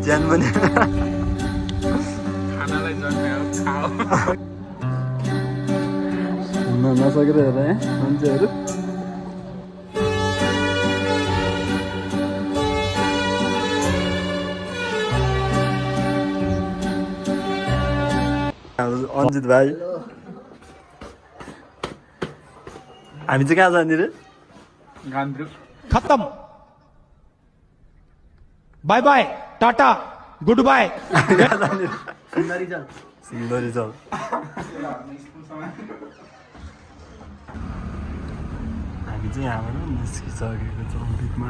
ज्यान पनि खानालाई जन्म्यायो खाओ नसकेर हेर मान्छेहरू अञ्जित भाइ हामी चाहिँ कहाँ जाने रे गान्ध्रुक खत्म बाय बाय टाटा गुड बाय कहाँ जाने सिंहदरी चल हामी चाहिँ यहाँबाट निस्किसकेको छौँ बिचमा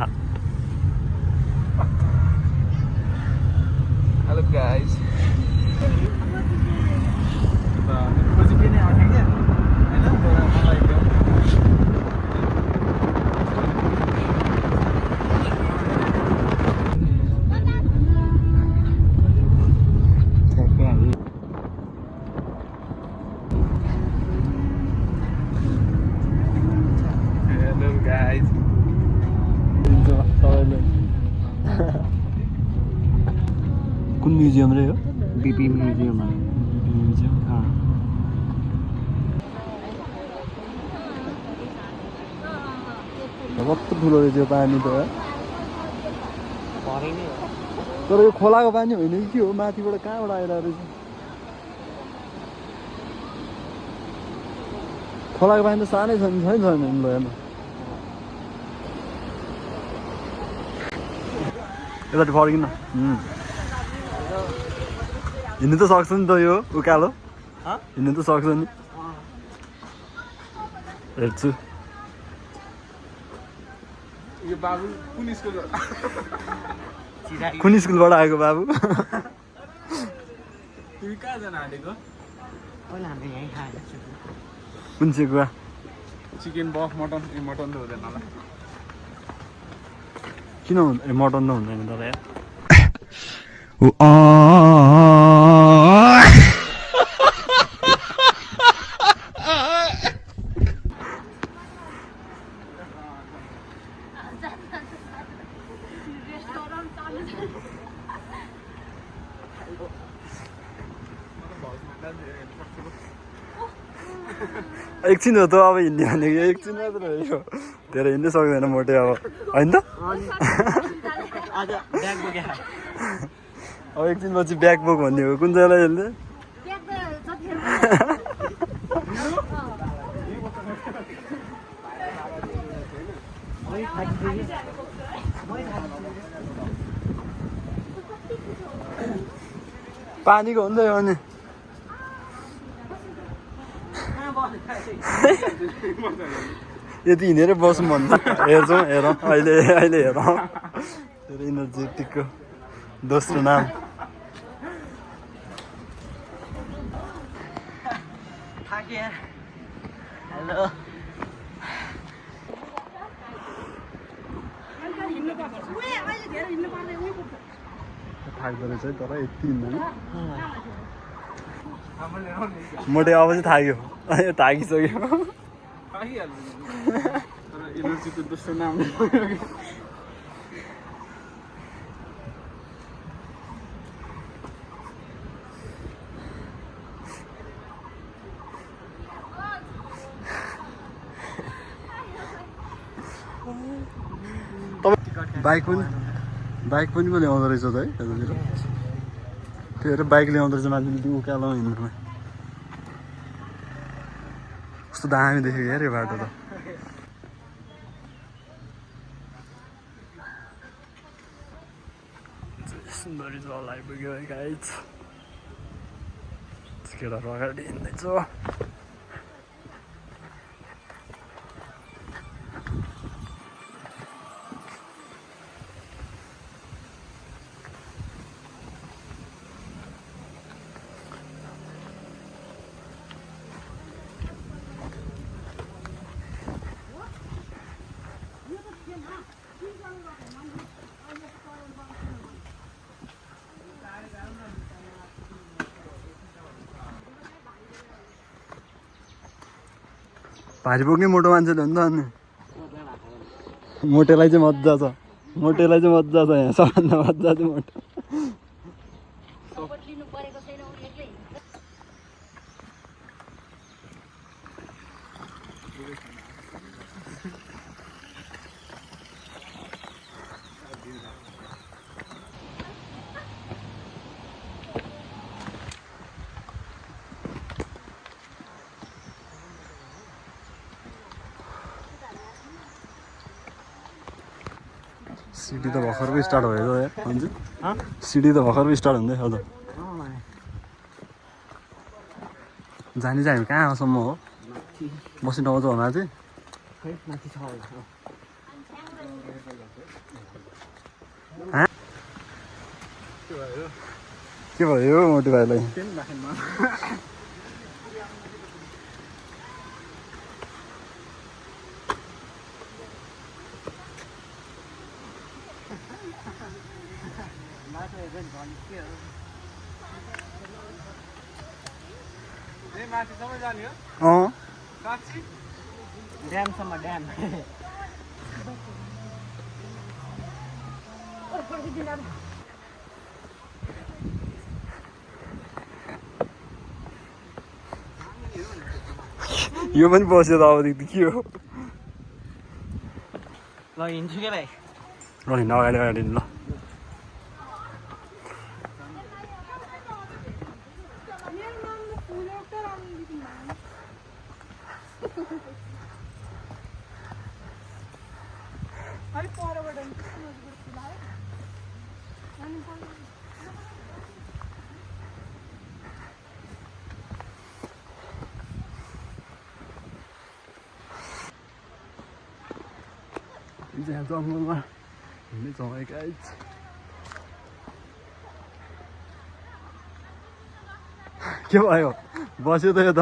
हेलो गाइस कुन म्युजियम रे हो बीपी म्युजियम म्युजियम कस्तो ठुलो रहेछ यो पानी त तर यो खोलाको पानी होइन कि के हो माथिबाट कहाँबाट आइरहेको रहेछ खोलाको पानी त सानै छ नि छैन ल हेर्नु यता फर्किन हिँड्नु त सक्छ नि त यो उकालो हिँड्नु त सक्छ नि हेर्छु यो बाबु कुन स्कुल कुन स्कुलबाट आएको बाबु तिमी कहाँ जान आँटेको कुन चाहिँ कुरा चिकन बफ मटन मटन त हुँदैन होला किन मटन त हुँदैन तर यार एकछिन हो त अब हिँड्ने भनेको एकछिन मात्र हो यो धेरै हिँड्नै सक्दैन मोटे अब होइन त अब एकछिन पछि ब्याक बोक भन्ने हो कुन चाहिँलाई यसले पानीको हुन्छ यो अनि यति हिँडेर बसौँ भन्छ हेर्छौँ हेरौँ अहिले हेरौँ इनर्जेटिकको दोस्रो नाम हेलो थाक्दो रहेछ है तर यति हिँड्दैन मोटे अब चाहिँ थाक्यो थाकिसक्यो तर एनर्जीको दोस्रो नाम बाइक पनि पो ल्याउँदो रहेछ त है यतातिर त्यो हेरेर बाइक ल्याउँदो रहेछ मान्छेले उकालो हिँड्नुमा कस्तो दामी देखेको यार यो बाटो त सुन्दरी जल आइपुग्यो है गाइज केटाहरू अगाडि हिँड्दैछ भारी बोक्ने मोटो मान्छेले हो नि त अनि मोटेलाई चाहिँ मजा छ यहाँ सबभन्दा मजा चाहिँ मोटो सिडी त भर्खरको स्टार्ट भयो यार हुन्छ सिडी त भर्खरको स्टार्ट हुँदैछ त जाने चाहिँ हामी कहाँसम्म हो बस्ने ठाउँ चाहिँ हो माथि के भयो मोटी भाइलाई माथिसम्म जाने हो साँच्ची ड्यामसम्म ड्याम यो पनि बस्यो त अबदेखि के हो ल हिँड्छु के भाइ हिँड्नु अगाडि अगाडि ल जङ्गलमा हिँड्ने समय गाइज के भयो बस्यो त यो त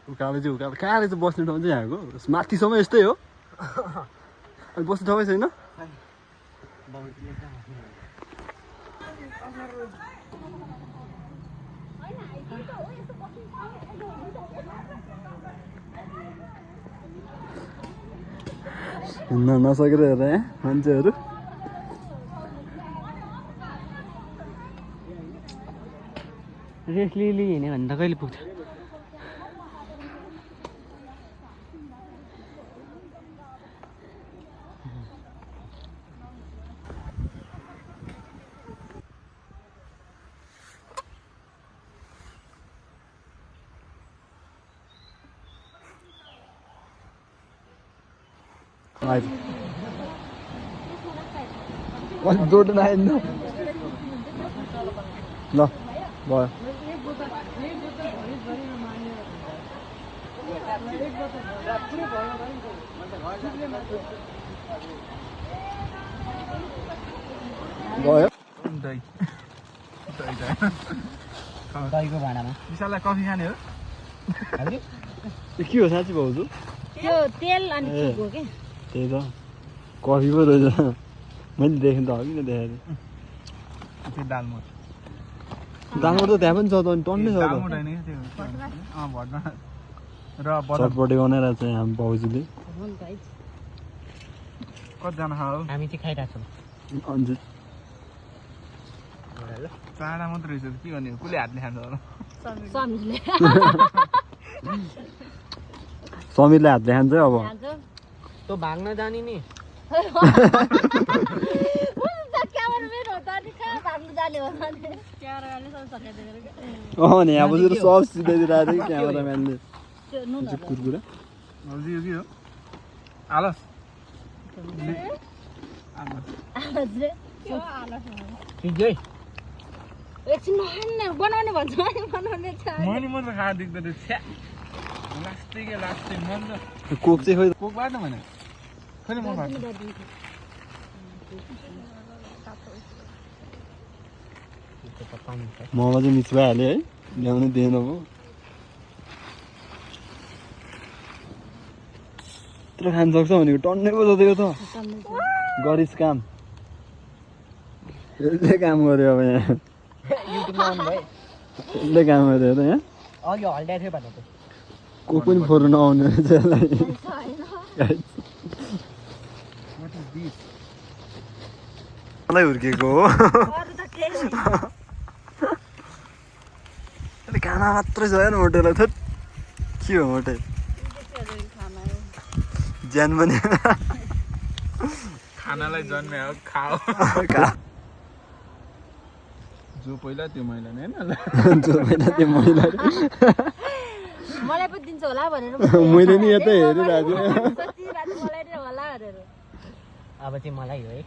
उकालो चाहिँ उकालो कहाँ रहेछ बस्ने ठाउँ चाहिँ यहाँको माथिसम्म यस्तै हो अनि बस्ने ठाउँै छैन हिँड्न नसकेर हेर यहाँ मान्छेहरू रेस्ट लिली हिँड्यो भने त कहिले पुग्छ जोड्नु आएन ल भयो गयो दहीको भाँडामा विशाललाई कफी खाने हो के हो साँच्ची भाउजू त्यो तेल अनि चिक हो के त्यही त कफी पो रहेछ मैले देखेँ त अघि नै देखाएको त्यो दालमोट दालमोट त त्यहाँ पनि छ त अनि टन्नै छ दालमोट त होइन क्या त्यो भट्ट र चटपटे बनाइरहेको छ यहाँ भाउजूले कतिजना खाऊ हामी चाहिँ खाइरहेको छौँ अन्त चाडा मात्रै रहेछ के गर्ने हो कसले हातले खान्छ होला समीरले समीरले हातले खान्छ अब तँ भाग्न जाने नि अँ नि यहाँ बसेर सब सिधाइदिरहेको थियो कि क्यामेराम्यानले कुरकुरा हजुर यो के हो आलस ठिकै एकछिन बनाउने भन्छ बनाउने छ मैले मात्र खाएर देख्दा त्यो छ्या लास्टै के लास्टै मन त कोक चाहिँ खोइ कोक बाट्न भने खोइ म खान्छु मोमो चाहिँ मिक्स भइहाल्यो है ल्याउनु दिएन अब यत्रो खान सक्छ भनेको टन्नै पो जतिको त गरिस् काम यसले काम गर्यो अब यहाँ युट्युबमा आउनु भयो यसले काम गर्यो त यहाँ अघि हल्डाइ थियो भनेको कोक पनि फोर्नु नआउने रहेछ यसलाई मलाई हुर्केको हो खाना मात्रै छ यार होटेललाई थोट के हो होटेल ज्यान पनि खानालाई जन्म्या हो खाओ जो पहिला त्यो मैला नि होइन जो पहिला त्यो महिला मलाई पनि दिन्छ होला भनेर मैले नि यतै हेरिरहेको थिएँ सोचिरहेको मलाई नै होला भनेर अब चाहिँ मलाई हो है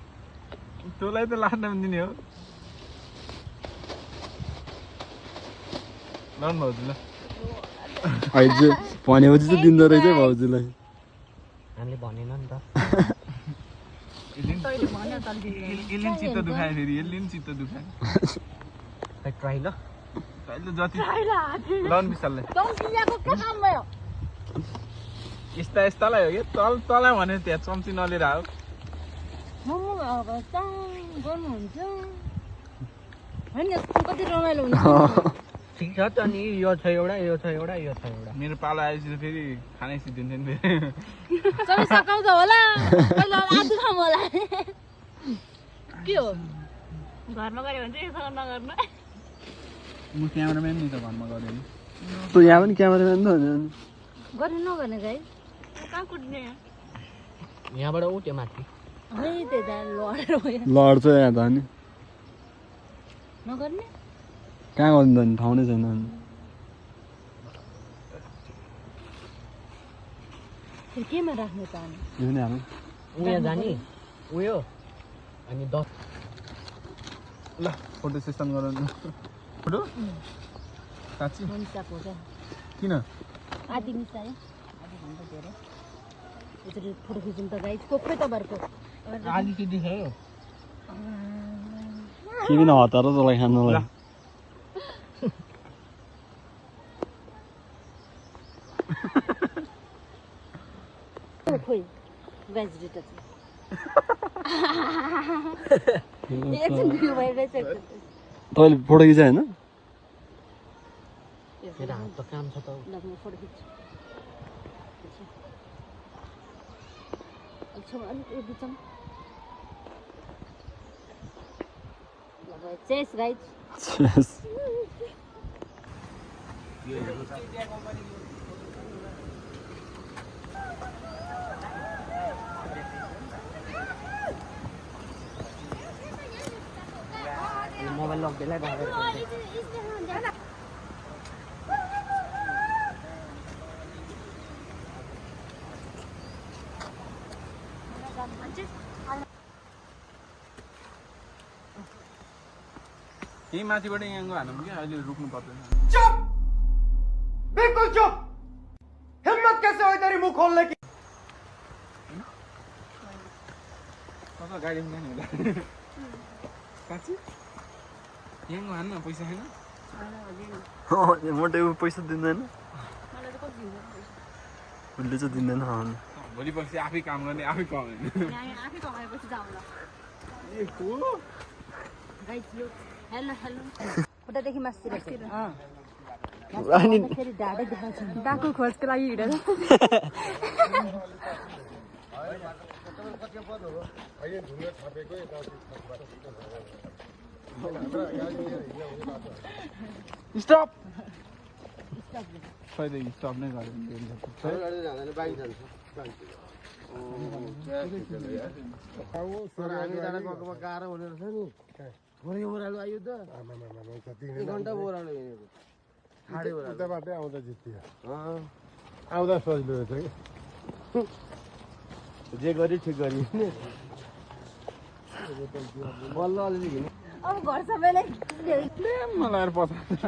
तँलाई त लास्ट टाइम दिने हो लौन भाउजू ल अहिले भनेपछि चाहिँ दिँदो रहेछ भाउजूलाई हामीले भनेन नि त तैँले भन्यो त यसले नि चित्त दुखायो फेरि यसले नि चित्त दुखायो खै ट्राई ल अहिले जति लौन विशाललाई तँ पियाको के काम भयो यस्तालाई हो कि तँलाई भने त्यहाँ चम्ची नलिएर आऊ मोमो अब चाङ गर्नुहुन्छ होइन कति रमाइलो हुन्छ ठिक छ त नि यो छ एउटा यो छ एउटा यो छ एउटा मेरो पालो आएपछि फेरि खानै सिद्धिन्थ्यो नि फेरि सबै सकाउँछ होला पहिला आदु खाम होला के हो घरमा गऱ्यो भने चाहिँ यसो नगर्नु म क्यामेराम्यान नि त घरमा गऱ्यो नि तँ यहाँ पनि क्यामेराम्यान त हो नि गर्नु नगर्ने गाई कहाँ कुट्ने यहाँबाट उठ्यो माथि है त्यही त लडेर भयो लड्छ यहाँ त अनि नगर्ने कहाँ गर्नु त नि ठाउँ नै छैन अनि फेरि केमा राख्ने त अनि यो पनि हालौँ उयो जाने उयो अनि 10 ल फोटो सेसन गराउनु फोटो साँच्ची मनिषाको क्या किन आदि मिसायो आदिभन्दा धेरै यसरी फोटो खिच्नु त गाई कोप्रै तपाईँहरूको आदि चाहिँ देखायो के पनि हतार तँलाई खानुलाई खोइ भेजिटेटर एकछिन भ्यू भइरहेछ तपाईँले फोटो खिचायो होइन मेरो हात त काम छ त ल म फोटो खिच्छु अलिक एक बिचमा ल भयो चेस गाइज Yes. मोबाइल लक बेला बाहेर यही माथिबाट यहाँ हालौँ कि अहिले रोक्नु पर्दैन चुप बिल्कुल चुप हिम्मत कैसे हुई तेरी मुंह खोलने की कता गाडी हुँदैन होला साँच्ची यहाँ हान्न पैसा छैन मोटे पैसा दिँदैन उसले चाहिँ दिँदैन भोलि पर्सि आफै काम गर्ने आफै कमाउने आफै कमाएपछि जाउँला ए हो गाइज लुक हेलो हेलो खुट्टादेखि मास्तिर फेरि ढाडै देखाउँछ डाकु खोजको लागि हिँडेर स्टप खै स्टप नै गऱ्यो उताबाटै आउँदा जित्यो आउँदा सजिलो रहेछ कि जे गरी ठिक गरी बल्ल अलिअलि हिँड्नु अब घर सबैलाई मलाई पछा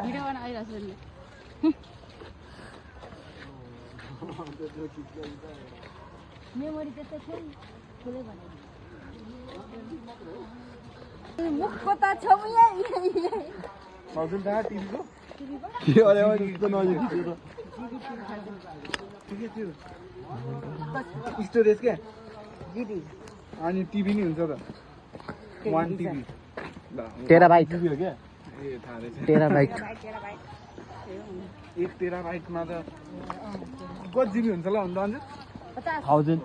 भिडियो बनाएर आइरहेको छु मेमोरी त्यस्तो थियो नि ठुलै बनाइदिनु मुखको त छौ हजुर दा टिभीको अरे त्यस्तो नजिक स्टोरेज क्या अनि टिभी नि हुन्छ त 1 टिभी ल टेराबाइट टिभी हो क्या ए थाहा रहेछ टेराबाइट 1 टेराबाइटमा त कति जिबी हुन्छ ल अन्त अन्त 1000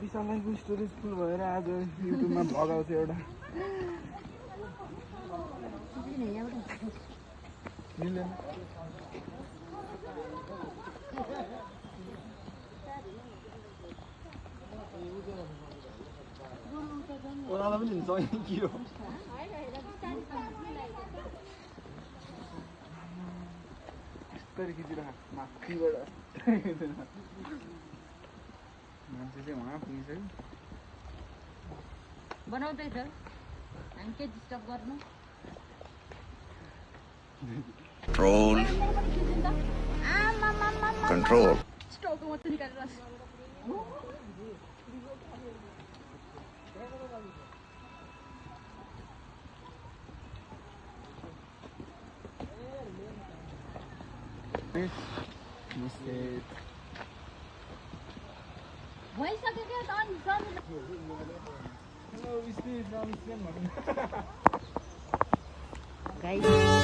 विशालको स्टोरेज फुल भएर आज युट्युबमा भ्लग आउँछ एउटा मिल्दैन जहीँ के हो यस्तरी खिचिरह माथिबाट मान्छे चाहिँ उहाँ पुगिसक्यो बनाउँदैछ हामी के डिस्टर्ब गर्नु Control. स्टोभको मात्रै निकालेर भइसक्यो क्या त अनि Hello, Mr. From Islam. Guys